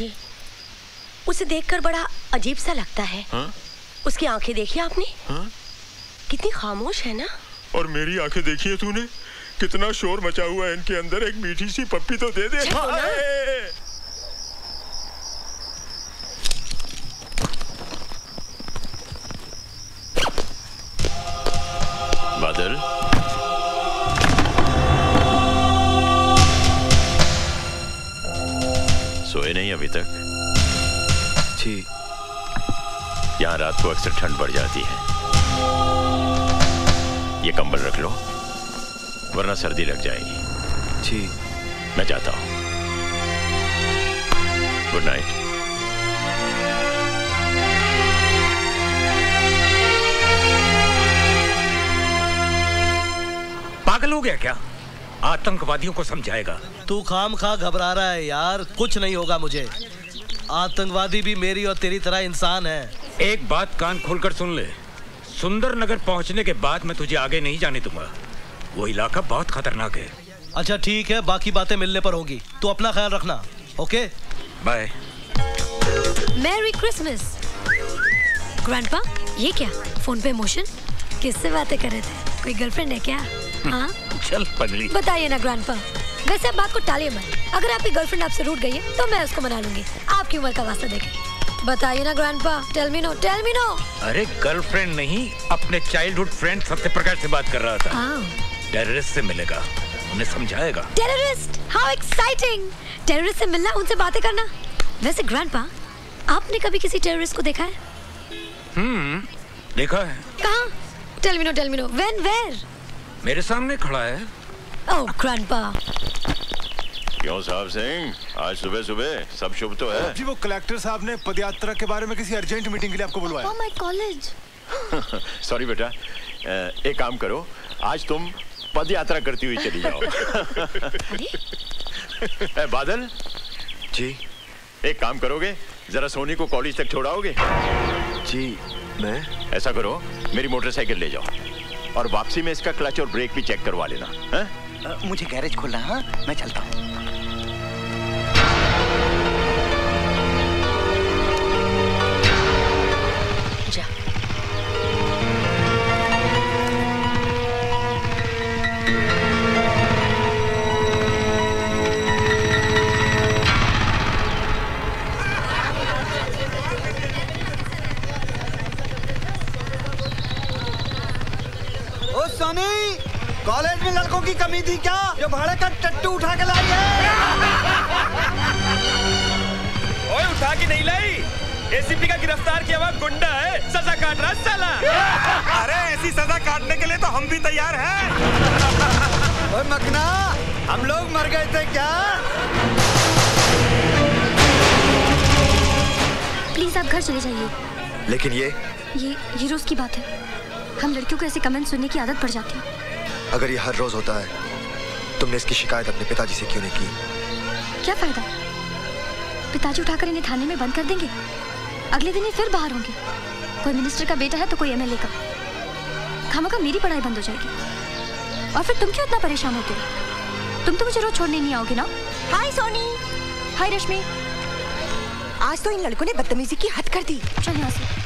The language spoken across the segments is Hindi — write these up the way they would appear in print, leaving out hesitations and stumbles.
मुझे उसे देखकर बड़ा अजीब सा लगता है। हा? उसकी आंखें देखी आपने? हा? कितनी खामोश है ना। और मेरी आंखें देखी है तूने? कितना शोर मचा हुआ है इनके अंदर। एक मीठी सी पप्पी तो दे दे। बादल, सोए नहीं अभी तक? जी। यहाँ रात को अक्सर ठंड बढ़ जाती है। ये कंबल रख लो, वरना सर्दी लग जाएगी। जी। मैं जाता हूँ। Good night. पागल हो गया क्या? आतंकवादियों को समझाएगा। तू खामखा घबरा रहा है यार। कुछ नहीं होगा मुझे। आतंकवादी भी मेरी और तेरी तरह इंसान है। एक बात कान खोलकर सुन ले, सुंदरनगर पहुंचने के बाद मैं तुझे आगे नहीं जाने दूंगा। वो इलाका बहुत खतरनाक है। अच्छा ठीक है, बाकी बातें मिलने पर होगी। तू अपना ख्याल रखना। Okay bye. Merry Christmas. Grandpa, ये क्या फोन पे इमोशन? किससे बातें कर रहे थे? कोई गर्लफ्रेंड है क्या? हाँ चल पगली, बताइए ना ग्रैंडपा। वैसे आप बात को टालिए मत। अगर आपकी गर्लफ्रेंड आपसे रूठ गई है तो मैं उसको मना लूंगी। आपकी उम्र का वास्ता देखें। बताइए ना grandpa. Tell me no, tell me no. अरे गर्लफ्रेंड नहीं, अपने चाइल्डहुड फ्रेंड सत्यप्रकाश से बात कर रहा था। टेररिस्ट से मिलेगा, उन्हें समझाएगा। टेररिस्ट? How exciting. टेररिस्ट से मिलना, उनसे बातें करना। वैसे ग्रैंडपा, आपने कभी किसी टेररिस्ट को देखा है? देखा है। कहाँ? Tell me no, tell me no. When, where? मेरे सामने खड़ा है। Oh grandpa. क्यों साहब सिंह, आज सुबह सुबह सब शुभ तो है? जी वो कलेक्टर साहब ने पदयात्रा के बारे में किसी अर्जेंट मीटिंग के लिए आपको बुलवाया। Oh my college. सॉरी बेटा, एक काम करो, आज तुम पद यात्रा करती हुई चली जाओ। बादल जी। एक काम करोगे, जरा सोनी को कॉलेज तक छोड़ाओगे? जी। मैं ऐसा करो, मेरी मोटरसाइकिल ले जाओ और वापसी में इसका क्लच और ब्रेक भी चेक करवा लेना। मुझे गैरेज खोलना है। हाँ, मैं चलता हूँ। कॉलेज में लड़कों की कमी थी क्या जो भाड़े का टट्टू उठा के लाई है? ओए उठा के नहीं लाई, एसीपी का गिरफ्तार किया हुआ गुंडा है, सजा काट रहा साला। अरे ऐसी सजा काटने के लिए तो हम भी तैयार हैं। ओए मकना, हम लोग मर गए थे क्या? प्लीज आप घर चले जाइए। लेकिन ये रोज की बात है। हम लड़कियों को ऐसे कमेंट सुनने की आदत पड़ जाती है। अगर ये हर रोज होता है, तुमने इसकी शिकायत अपने पिताजी से क्यों नहीं की? क्या फायदा? पिताजी उठाकर इन्हें थाने में बंद कर देंगे, अगले दिन ये फिर बाहर होंगे। कोई मिनिस्टर का बेटा है तो कोई एमएलए का। खामखा मेरी पढ़ाई बंद हो जाएगी। और फिर तुम क्यों इतना परेशान होते हो? तुम तो मुझे रोज छोड़ने नहीं आओगे ना? हाय सोनी। हाय रश्मि। आज तो इन लड़कों ने बदतमीजी की हद कर दी। चल यहाँ से।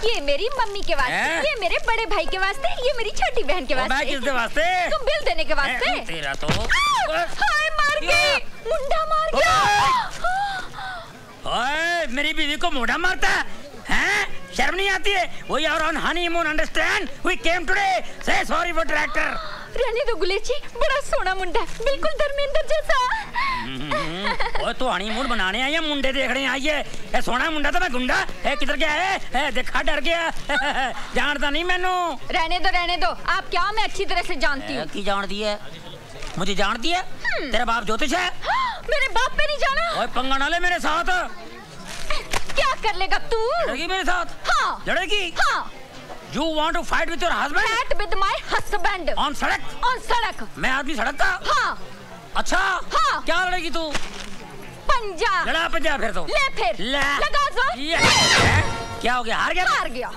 ये मेरी मम्मी के वास्ते, ये मेरे बड़े भाई के वास्ते, ये मेरी छोटी बहन के वास्ते। मैं किसके वास्ते? तुम बिल देने के वास्ते। तेरा तो हाय मार गई, मुंडा मार गया। ओए मेरी बीवी को मुंडा मारता है? शर्म नहीं आती है? We are on honeymoon, understand? We came today. Say sorry for tractor. रहने दो गुलेची, बड़ा सोना मुंडा, बिल्कुल धर्मेंद्र जैसा। ओए तो हनीमून बनाने आई है, मुंडे देखने आई है? ए सोना मुंडा तो मैं गुंडा है, किधर गया है? देखा डर गया। जानता नहीं मैनू। रहने दो, आप क्या मैं अच्छी तरह से जानती हूँ। की जानती है? मुझे जानती है? तेरा बाप ज्योतिष है? मेरे बाप पे नहीं जाना। ओए पंगा ना ले मेरे साथ। क्या कर लेगा तू? लड़ेगी मेरे साथ? हाँ। लड़ेगी? हाँ। You want to fight with your husband? Fight with my husband. On सड़क? On सड़क। मैं आदमी सड़क का? हाँ। अच्छा। हाँ। क्या लड़ेगी तू? पंजा। लड़ा पंजा फिर तो। ले फिर। लगा जोर। क्या हो गया? हार गया? हार गया।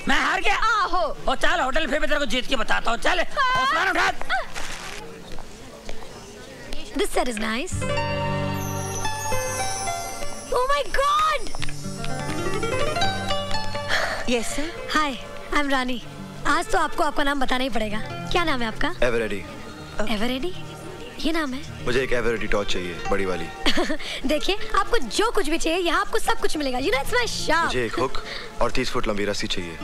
मैं हार गया? आहो। ओ चल होटल फिर मैं तेरे को जीत के बताता हूँ। चल हौसला उठा। This set is nice. Oh my God! Yes sir. Hi, I'm Rani. आज तो आपको आपका नाम बताना ही पड़ेगा। क्या नाम है आपका? एवरेडी। एवरेडी? ये नाम है? मुझे एक एवरेडी टॉर्च चाहिए, बड़ी वाली। देखिए, आपको जो कुछ भी चाहिए, यहाँ आपको सब कुछ मिलेगा। You know, it's my shop. मुझे एक हुक और 30 फुट लंबी रस्सी चाहिए,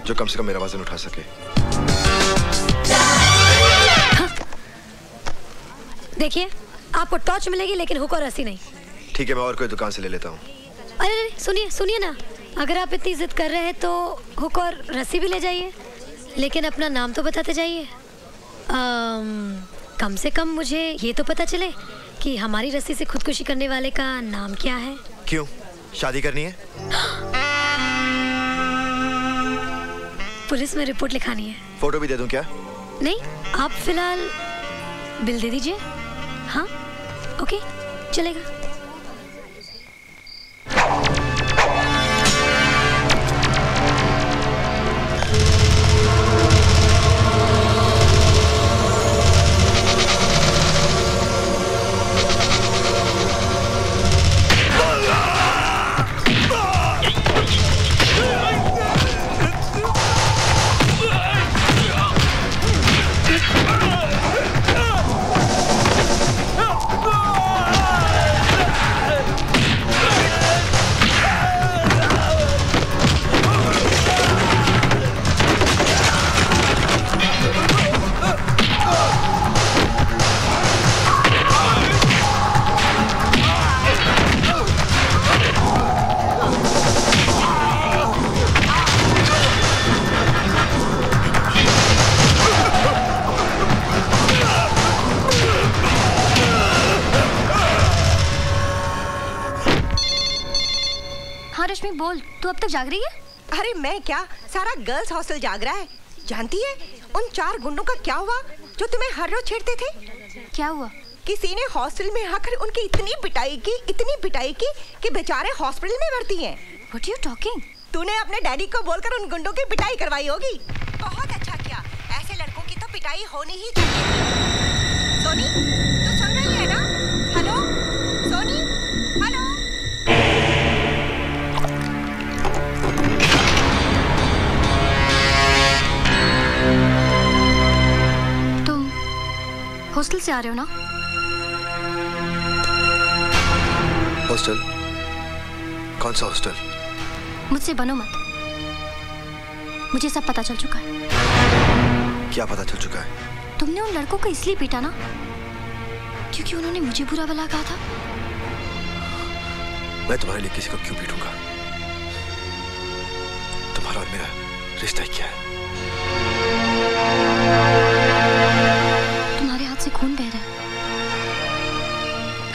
जो कम से कम मेरा वजन उठा सके। देखिए, आपको टॉर्च मिलेगी, लेकिन हुक और रस्सी नहीं। ठीक है, मैं और कोई दुकान से ले लेता हूँ। अरे सुनिए ना, अगर आप इतनी जिद कर रहे हैं तो हुक और रस्सी भी ले जाइए, लेकिन अपना नाम तो बताते जाइए। कम से कम मुझे ये तो पता चले कि हमारी रस्सी से खुदकुशी करने वाले का नाम क्या है। क्यों, शादी करनी है? पुलिस में रिपोर्ट लिखानी है। फोटो भी दे दूं क्या? नहीं, आप फिलहाल बिल दे दीजिए। हाँ, ओके, चलेगा। बोल, तू अब तक जाग रही है? अरे मैं क्या, सारा गर्ल्स हॉस्टल जाग रहा है। जानती है उन 4 गुंडों का क्या हुआ जो तुम्हें हर रोज छेड़ते थे? क्या हुआ? किसी ने हॉस्टल में आकर उनकी इतनी पिटाई की कि बेचारे हॉस्पिटल में भर्ती हैं। What are you talking? तूने अपने डैडी को बोलकर उन गुंडों की पिटाई करवाई होगी। बहुत अच्छा किया, ऐसे लड़कों की तो पिटाई होनी ही चाहिए। सोनी, तू सुन रही है ना? Hello Soni, hello. तुम हॉस्टल से आ रहे हो ना? हॉस्टल? कौन सा हॉस्टल? मुझसे बनो मत, मुझे सब पता चल चुका है। क्या पता चल चुका है? तुमने उन लड़कों को इसलिए पीटा ना क्योंकि उन्होंने मुझे बुरा भला कहा था। मैं तुम्हारे लिए किसी को क्यों पीटूंगा? तुम्हारा और मेरा रिश्ता ही क्या है? तुम्हारे हाथ से खून बह रहा है।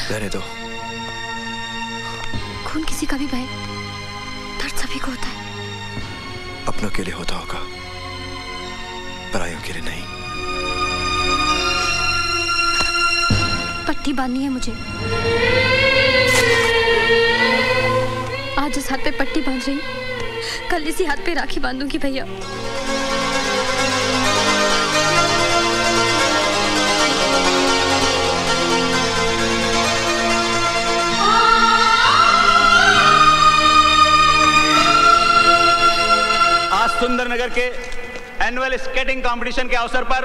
रहने दो। खून किसी का भी बहे, दर्द सभी को होता है। अपनों के लिए होता होगा, परायों के लिए नहीं। पट्टी बांधनी है मुझे। आज इस हाथ पे पट्टी बांध रही, कल इसी हाथ पे राखी बांधूंगी भैया। सुंदरनगर के एनुअल स्केटिंग कंपटीशन के अवसर पर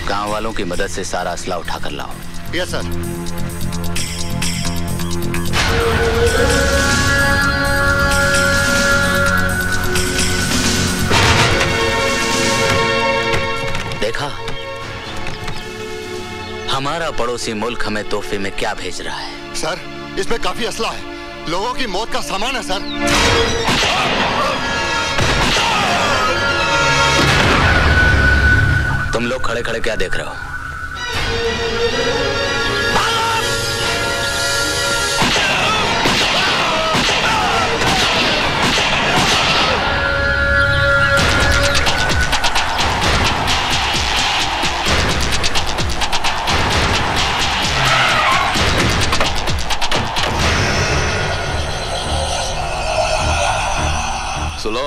गांव वालों की मदद से सारा असला उठा कर लाओ। Yes sir. देखा, हमारा पड़ोसी मुल्क हमें तोहफे में क्या भेज रहा है? सर, इसमें काफी असला है, लोगों की मौत का सामान है सर। तुम लोग खड़े खड़े क्या देख रहे हो?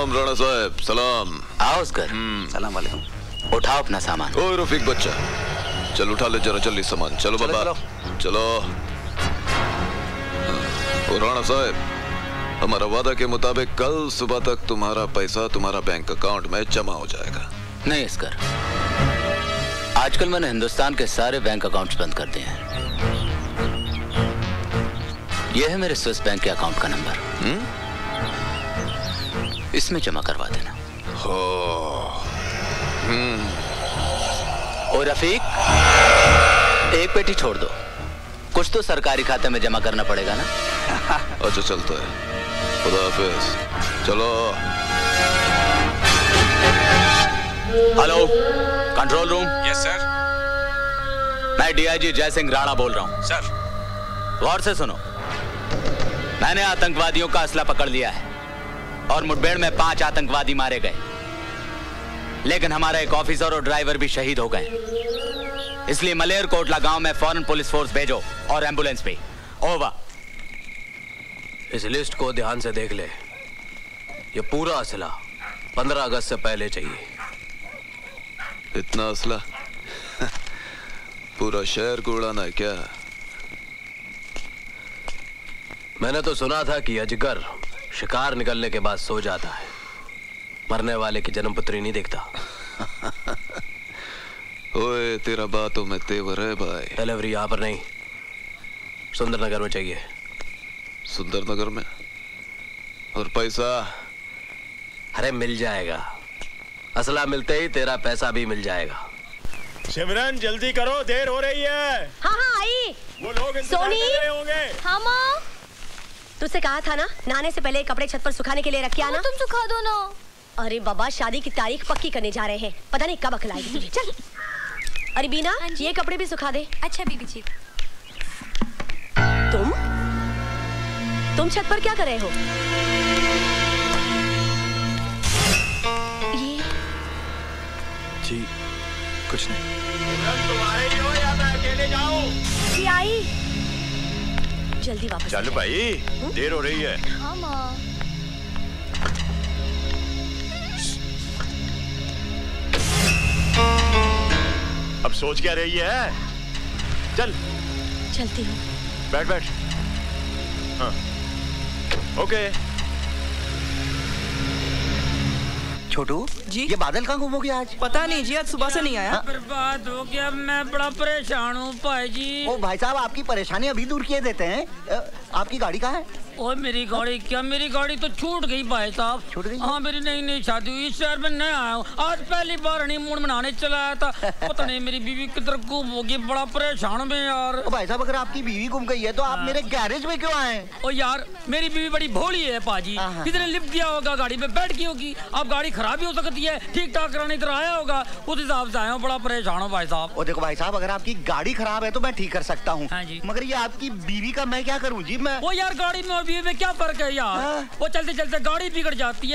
सलाम राणा साहब, सलाम। आओ उसकर। सलाम वालेकुम। उठाओ अपना सामान। ओए रफीक बच्चा, चल उठा ले जरा जल्दी सामान। चलो बाबा चलो। ओ राणा साहब, हमारा वादा के मुताबिक कल सुबह तक तुम्हारा पैसा तुम्हारा बैंक अकाउंट में जमा हो जाएगा। नहीं इसकर, आजकल मैंने हिंदुस्तान के सारे बैंक अकाउंट्स बंद कर दिए हैं। यह है मेरे स्विस बैंक के अकाउंट का नंबर। इसमें जमा करवा देना। ओ रफीक, एक पेटी छोड़ दो, कुछ तो सरकारी खाते में जमा करना पड़ेगा ना। अच्छा चलता है, खुदा हाफिज। चलो। Hello control room. Yes sir. मैं डीआईजी जय सिंह राणा बोल रहा हूं। सर गौर से सुनो, मैंने आतंकवादियों का असला पकड़ लिया है और मुठभेड़ में 5 आतंकवादी मारे गए, लेकिन हमारा एक ऑफिसर और ड्राइवर भी शहीद हो गए। इसलिए मलेर कोटला गांव में फौरन पुलिस फोर्स भेजो और एम्बुलेंस भी। ओवर। इस लिस्ट को ध्यान से देख ले। ये पूरा असला 15 अगस्त से पहले चाहिए। इतना असला पूरा शहर को उड़ाना है क्या? मैंने तो सुना था कि अजगर शिकार निकलने के बाद सो जाता है, मरने वाले की जन्मपत्री नहीं देखता। ओए तेरा बातों में तेवर है भाई। डिलीवरी यहाँ पर नहीं, सुंदरनगर में चाहिए। सुंदरनगर में? और पैसा? अरे मिल जाएगा, असला मिलते ही तेरा पैसा भी मिल जाएगा। सिमरन जल्दी करो, देर हो रही है। हाँ आई। वो लोग इंतजार कर रहे होंगे। हाँ माँ, तुझसे कहा था ना नहाने से पहले कपड़े छत पर सुखाने के लिए रख के आना। तुम सुखा दो ना। अरे बाबा, शादी की तारीख पक्की करने जा रहे हैं, पता नहीं कब अकल आएगी तुझे। चल। अरे बीना, ये कपड़े भी सुखा दे। अच्छा बीबी जी। तुम छत पर क्या कर रहे हो? ये जी कुछ नहीं। तुम्हारे ही हो या मैं अकेले जाऊं? ये आई। जल्दी वापस चल भाई, देर हो रही है। हाँ माँ। अब सोच क्या रही है? चल। चलती हूँ। बैठ बैठ। हाँ ओके। छोटू जी, ये बादल कहाँ गुम हो गया आज? पता नहीं जी, आज सुबह से नहीं आया। बर्बाद हो गया, मैं बड़ा परेशान हूँ भाई जी। ओ भाई साहब, आपकी परेशानी अभी दूर किए देते हैं। आपकी गाड़ी कहाँ है? और मेरी गाड़ी क्या, मेरी गाड़ी तो छूट गई भाई साहब। छूट गई? हाँ, मेरी नई नई शादी हुई, इस शहर में नया आया हूँ, आज पहली बार हनीमून मनाने चला आया था। पता नहीं मेरी बीवी किधर गुम हो गई, बड़ा परेशान में यार। ओ भाई साहब, अगर आपकी बीवी गुम गई है तो आप मेरे गैरेज में क्यों आए? ओ यार, मेरी बीवी बड़ी भोली है पाजी, किसी ने लिफ्ट दिया होगा, गाड़ी में बैठ गई होगी। अब गाड़ी खराब भी हो सकती है, ठीक ठाक कराने इधर आया होगा, उस हिसाब से आया हूँ, बड़ा परेशान हूँ भाई साहब। ओ देखो भाई साहब, अगर आपकी गाड़ी खराब है तो मैं ठीक कर सकता हूँ, मगर ये आपकी बीवी का मैं क्या करूँ जी? मैं वो यार, गाड़ी में और बीवी में क्या फर्क है यार? वो चलते चलते गाड़ी बिगड़ जाती है।